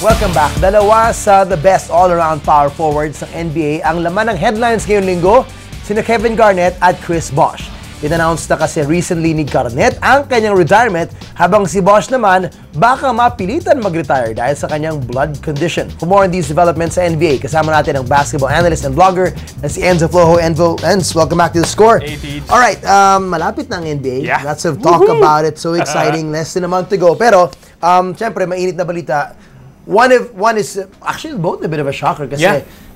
Welcome back. Dalawa sa the best all-around power forwards ng NBA ang laman ng headlines ngayong linggo, sina Kevin Garnett at Chris Bosh. Inannounce na kasi recently ni Garnett ang kanyang retirement habang si Bosh naman baka mapilitan mag-retire dahil sa kanyang blood condition. For more on these developments sa NBA, kasama natin ang basketball analyst and vlogger na si Enzo Flojo. Enzo, welcome back to The Score. Hey, alright, malapit na ang NBA. Yeah. Lots of talk about it. So exciting. Less than a month to go. Pero, syempre, mainit na balita. One is actually both a bit of a shocker kasi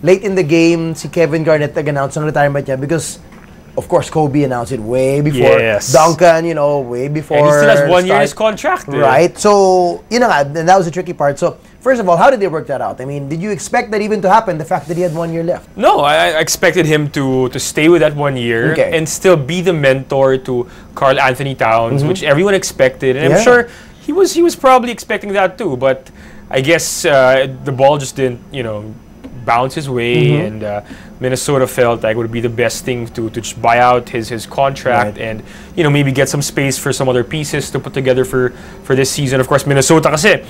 late in the game si Kevin Garnett nag-announce ng retirement niya because of course Kobe announced it way before Duncan, way before. And he still has 1 year's contract. Right? So, and that was the tricky part. So, first of all, how did they work that out? I mean, did you expect that even to happen, the fact that he had 1 year left? No, I expected him to stay with that 1 year and still be the mentor to Karl Anthony Towns, which everyone expected. And I'm sure he was probably expecting that too, but I guess the ball just didn't, bounce his way, and Minnesota felt like it would be the best thing to just buy out his contract and maybe get some space for some other pieces to put together for this season. Of course, Minnesota kasi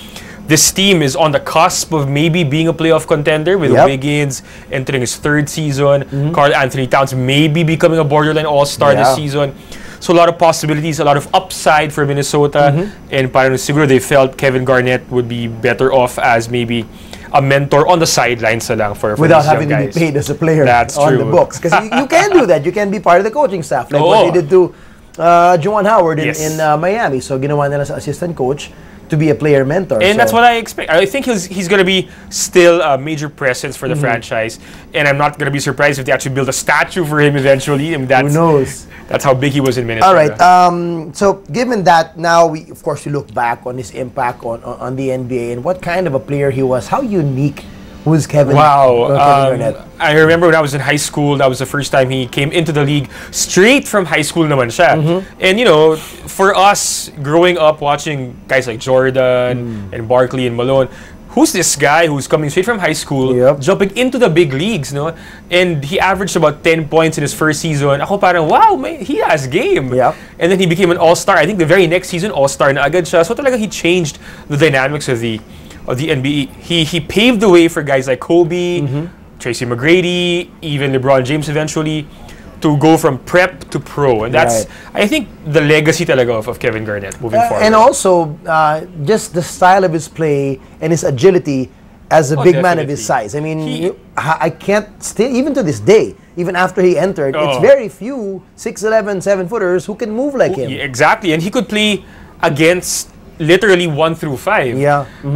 this team is on the cusp of maybe being a playoff contender with Wiggins entering his 3rd season, Karl Anthony Towns maybe becoming a borderline all-star this season. So a lot of possibilities, a lot of upside for Minnesota, and parang siguro they felt Kevin Garnett would be better off as maybe a mentor on the sidelines lang for without these having young to guys. be paid as a player That's on true. the books. Because you can do that. You can be part of the coaching staff like what they did to Juwan Howard in Miami. So ginawa nila sa assistant coach to be a player mentor. And that's what I expect. I think he's going to be still a major presence for the franchise. And I'm not going to be surprised if they actually build a statue for him eventually. I mean, who knows? That's how big he was in Minnesota. All right. So given that, now we look back on his impact on the NBA and what kind of a player he was. How unique was Kevin? Wow. Kevin Garnett? I remember when I was in high school, that was the first time he came into the league straight from high school naman siya. And for us growing up watching guys like Jordan and Barkley and Malone, who's this guy who's coming straight from high school, jumping into the big leagues, no? And he averaged about 10 points in his first season. Ako parang, wow, man, he has game. And then he became an all-star. I think the very next season, all-star na agad siya. So talaga he changed the dynamics of the NBA. He paved the way for guys like Kobe, Tracy McGrady, even LeBron James eventually, to go from prep to pro. And that's, I think, the legacy talaga of Kevin Garnett moving forward. And also, just the style of his play and his agility as a big man of his size. I mean, I can't still, even to this day, even after he entered, it's very few 6'11", 7-footers who can move like him. Exactly. And he could play against literally 1 through 5.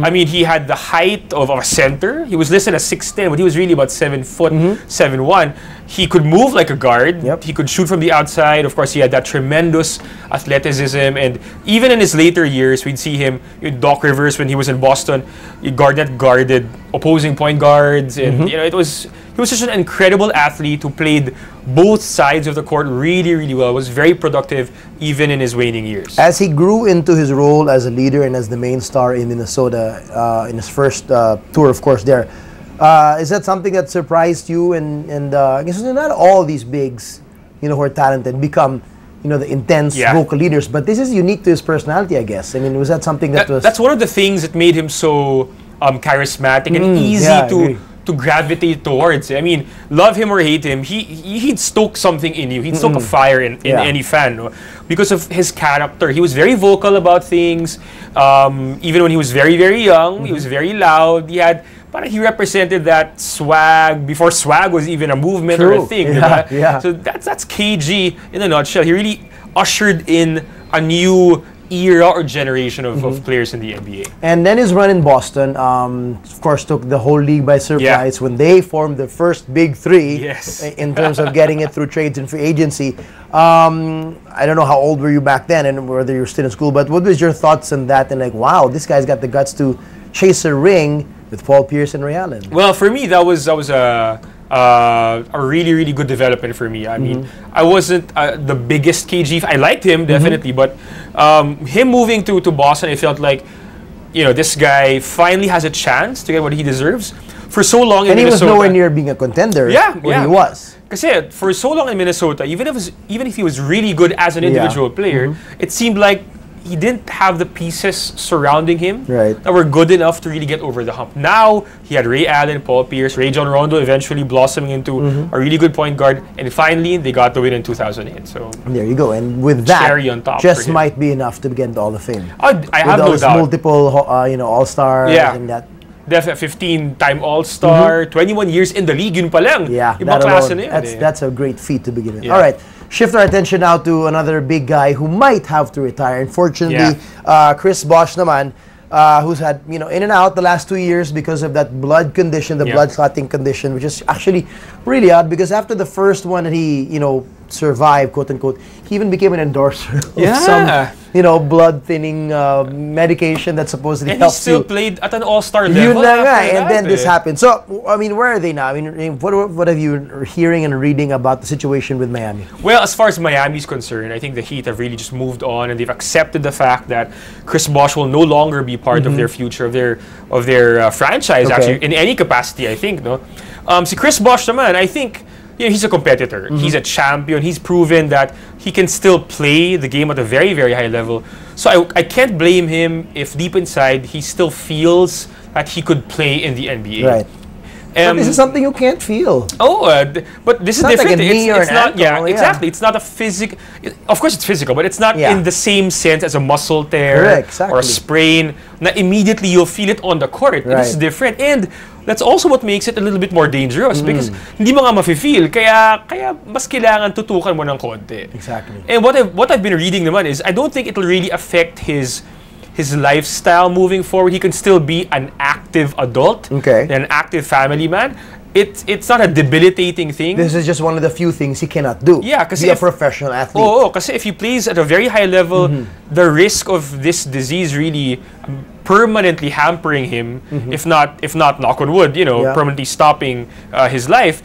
I mean, he had the height of a center. He was listed as 6'10", but he was really about 7 foot, 7'1". He could move like a guard. He could shoot from the outside. Of course, he had that tremendous athleticism. And even in his later years, we'd see him in Doc Rivers when he was in Boston. Garnett guarded opposing point guards, and he was such an incredible athlete who played both sides of the court really, really well. Was very productive even in his waning years. As he grew into his role as a leader and as the main star in Minnesota in his first tour, of course, there, is that something that surprised you? And I guess not all these bigs, who are talented, become the intense vocal leaders, but this is unique to his personality, I guess. I mean, was that something that was... That's one of the things that made him so charismatic and easy to gravitate towards. I mean, love him or hate him, he'd stoke something in you. He'd stoke a fire in any fan, no? Because of his character. He was very vocal about things. Even when he was very, very young, he was very loud. He represented that swag before swag was even a movement or a thing. So that's KG in a nutshell. He really ushered in a new era or generation of players in the NBA. And then his run in Boston, of course, took the whole league by surprise when they formed the first big three in terms of getting it through trades and free agency. I don't know how old were you back then and whether you were still in school, but what was your thoughts on that? And like, wow, this guy's got the guts to chase a ring with Paul Pierce and Ray Allen. Well, for me, that was a really, really good development for me. I mean, I wasn't the biggest KG. I liked him, definitely, but him moving to Boston, I felt like, this guy finally has a chance to get what he deserves. For so long in Minnesota... And he was nowhere near being a contender when he was. Kasi for so long in Minnesota, even if he was really good as an individual player, it seemed like he didn't have the pieces surrounding him that were good enough to really get over the hump. Now he had Ray Allen, Paul Pierce, Ray John Rondo eventually blossoming into a really good point guard, and finally they got the win in 2008. So there you go, and with that, cherry on top just might be enough to get into Hall of Fame. I have no doubt. Multiple, All-Stars and that. Definitely 15-time All-Star, 21 years in the league, yun pa lang. Yeah, Ibang klase na yun, that's a great feat to begin with. All right, shift our attention now to another big guy who might have to retire. Unfortunately, Chris Bosh naman, who's had, in and out the last 2 years because of that blood condition, the blood clotting condition, which is actually really odd because after the first one that he, survived, quote unquote, he even became an endorser of some, blood thinning medication that supposedly helps you. And he still played at an all-star level. And then this happened. So, I mean, where are they now? I mean, what have you hearing and reading about the situation with Miami? Well, as far as Miami's concerned, I think the Heat have really just moved on, and they've accepted the fact that Chris Bosh will no longer be part of their future, of their franchise, actually, in any capacity, I think. No, si Chris Bosh naman, I think, he's a competitor. He's a champion. He's proven that he can still play the game at a very, very high level. So I can't blame him if deep inside he still feels that he could play in the NBA. Right. But this is something you can't feel. But this is different. Like it's not. Exactly. It's not a physical. Of course, it's physical, but it's not in the same sense as a muscle tear or a sprain. Na immediately you'll feel it on the court. Right. It's different, and that's also what makes it a little bit more dangerous because hindi mo nga mafe-feel. Kaya mas kailangan tutukan mo ng konti. Exactly. And what I've been reading naman is I don't think it'll really affect his lifestyle moving forward. He can still be an active adult, an active family man. It's not a debilitating thing. This is just one of the few things he cannot do. Yeah, because be a professional athlete. Because if he plays at a very high level, the risk of this disease really permanently hampering him, if not knock on wood, permanently stopping his life.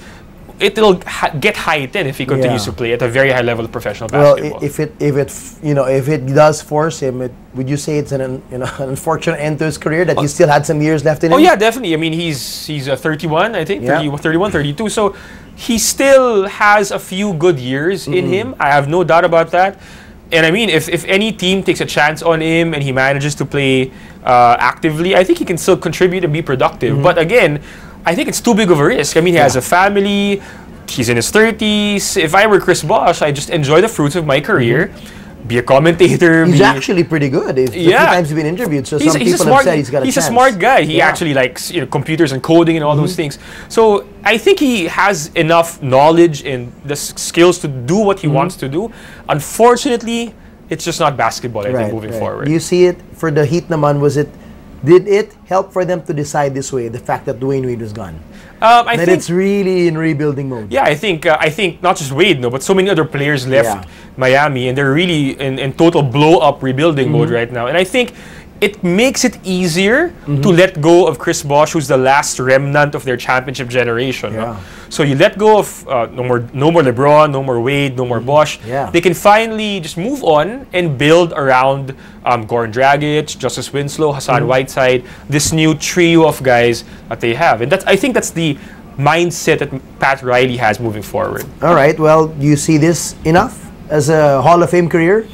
It'll get heightened if he continues to play at a very high level of professional basketball. Well, if it does force him, would you say it's an unfortunate end to his career that he still had some years left in him? Oh yeah, definitely. I mean, he's 31, I think, 31, 32. So he still has a few good years in him. I have no doubt about that. And I mean, if any team takes a chance on him and he manages to play actively, I think he can still contribute and be productive. But again, I think it's too big of a risk. I mean, he has a family. He's in his 30s. If I were Chris Bosh, I'd just enjoy the fruits of my career. Be a commentator. He's actually pretty good. The few times he's been interviewed, so some people have said he's got a chance. He's a smart guy. He actually likes computers and coding and all those things. So I think he has enough knowledge and the skills to do what he wants to do. Unfortunately, it's just not basketball, I think, moving forward. You see it for the Heat naman, did it help for them to decide this way, the fact that Dwayne Wade was gone? I think it's really in rebuilding mode. Yeah, I think not just Wade, but so many other players left Miami, and they're really in total blow-up rebuilding mode right now. And I think it makes it easier to let go of Chris Bosh, who's the last remnant of their championship generation. No? So you let go of no more LeBron, no more Wade, no more Bosh. They can finally just move on and build around Goran Dragic, Justice Winslow, Hassan Whiteside, this new trio of guys that they have. And I think that's the mindset that Pat Riley has moving forward. All right. Well, do you see this enough as a Hall of Fame career?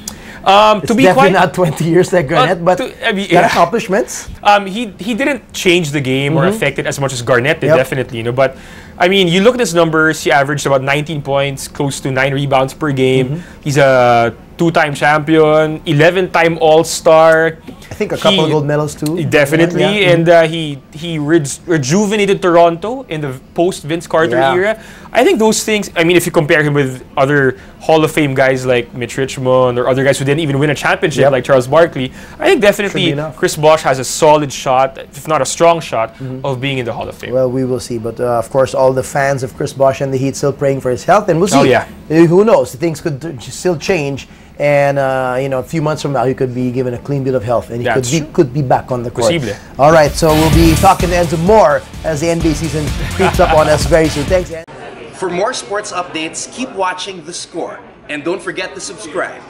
To be definitely not 20 years like Garnett, but got accomplishments. He didn't change the game or affect it as much as Garnett did, definitely. But I mean, you look at his numbers. He averaged about 19 points, close to 9 rebounds per game. He's a 2-time champion, 11-time All-Star. I think a couple of gold medals too. Definitely, and he rejuvenated Toronto in the post-Vince Carter era. I think those things, I mean, if you compare him with other Hall of Fame guys like Mitch Richmond or other guys who didn't even win a championship like Charles Barkley, I think definitely Chris Bosh has a solid shot, if not a strong shot, of being in the Hall of Fame. Well, we will see. But of course, all the fans of Chris Bosh and the Heat still praying for his health, and we'll see. Who knows? Things could still change. And a few months from now, he could be given a clean bill of health, and he could be back on the court. Posible. All right, so we'll be talking to Enzo more as the NBA season creeps up on us very soon. Thanks, Enzo. For more sports updates, keep watching The Score, and don't forget to subscribe.